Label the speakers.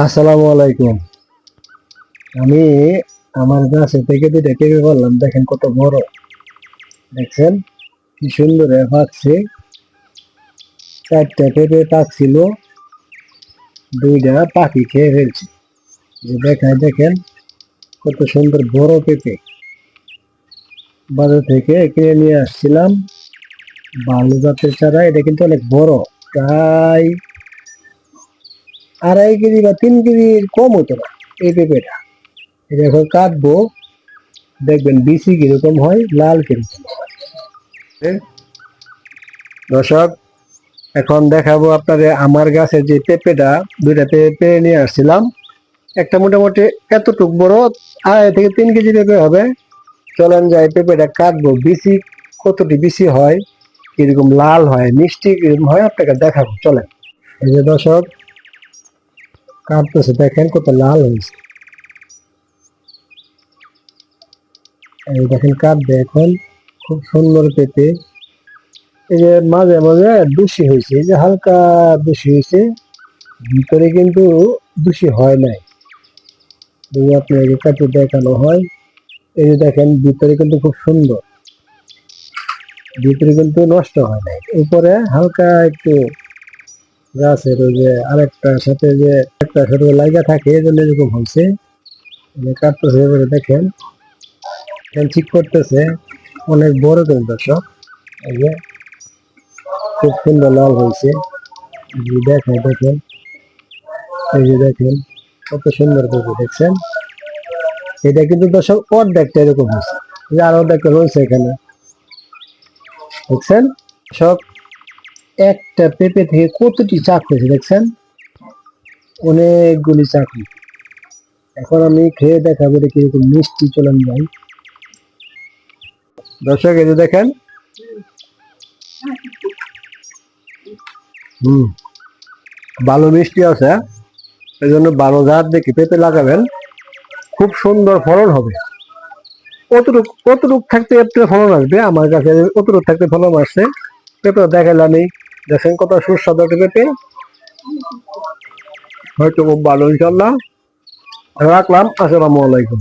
Speaker 1: আসসালামু আলাইকুম। আমি আমার গাছে থেকে দুইটা পেঁপে করলাম, দেখেন কত বড়। দেখছেন কি সুন্দর পাকছে। চারটা পেঁপে পাকছিল, দুইটা পাখি খেয়ে ফেলছে। যে দেখায় দেখেন কত সুন্দর বড় পেঁপে। বাজার থেকে কিনে নিয়ে আসছিলাম, ভালো জাতের চারা। এটা কিন্তু অনেক বড়, প্রায় 2.5 কেজি বা 3 কেজির কম হতো না এই পেঁপেটা। এটা এখন কাটবো, দেখবেন বিচি কিরকম হয়, লাল কিরকম হয়। দর্শক, এখন দেখাবো আপনাদের আমার গাছে যে পেঁপেটা, দুইটা পেঁপে নিয়ে আসছিলাম। একটা মোটামুটি এতটুক বড়, 2.5 থেকে 3 কেজি পেঁপে হবে। চলেন যাই পেঁপেটা কাটবো, বিচি কতটি বিচি হয়, কিরকম লাল হয়, মিষ্টি কিরকম হয় আপনাকে দেখাবো। চলেন। এই যে দর্শক, কাটতেছে, দেখেন কত লাল হয়েছে। এই দেখেন কাটবে এখন, খুব সুন্দর পেঁপে। এই যে মাঝে মাঝে দূষি হয়েছে, এই যে হালকা দূষি হয়েছে, ভিতরে কিন্তু দূষি হয় নাই। যদি আপনাকে কাছে দেখানো হয়, এই যে দেখেন ভিতরে কিন্তু খুব সুন্দর, ভিতরে কিন্তু নষ্ট হয় নাই। উপরে হালকা একটু গাছের ওই যে আরেকটার সাথে যে একটা সাথে লাগা থাকে, এই জন্য এরকম হয়েছে। কাটতেছে, এবারে দেখেন ঠিক করতেছে, অনেক বড় কিন্তু দর্শক। এই যে খুব সুন্দর লাল হয়েছে। দেখেন দেখেন, এই যে দেখেন কত সুন্দর করে দেখছেন। এটা কিন্তু দর্শক অর্ধেকটা এরকম হয়েছে, যে আর অর্ধেকটা রয়েছে এখানে, দেখছেন সব। একটা পেঁপে থেকে কতটি চাক হয়েছে দেখছেন, অনেকগুলি চাকরি। এখন আমি খেয়ে দেখাবো এটা কিরকম মিষ্টি। চলেন যাই দর্শক, এই যে দেখেন। হম, ভালো মিষ্টি আছে। এই জন্য ভালো জাত দেখি পেঁপে লাগাবেন, খুব সুন্দর ফলন হবে। কতটুক কতটুক থাকতে একটু ফলন আসবে, আমার কাছে কতটুক থাকতে ফলন আসছে পেঁপে দেখালাম। দেখেন কত সুস্বাদু একটা পেঁপে, হয়তো খুব ভালো। ইনশাল্লাহ রাখলাম। আসসালামু আলাইকুম।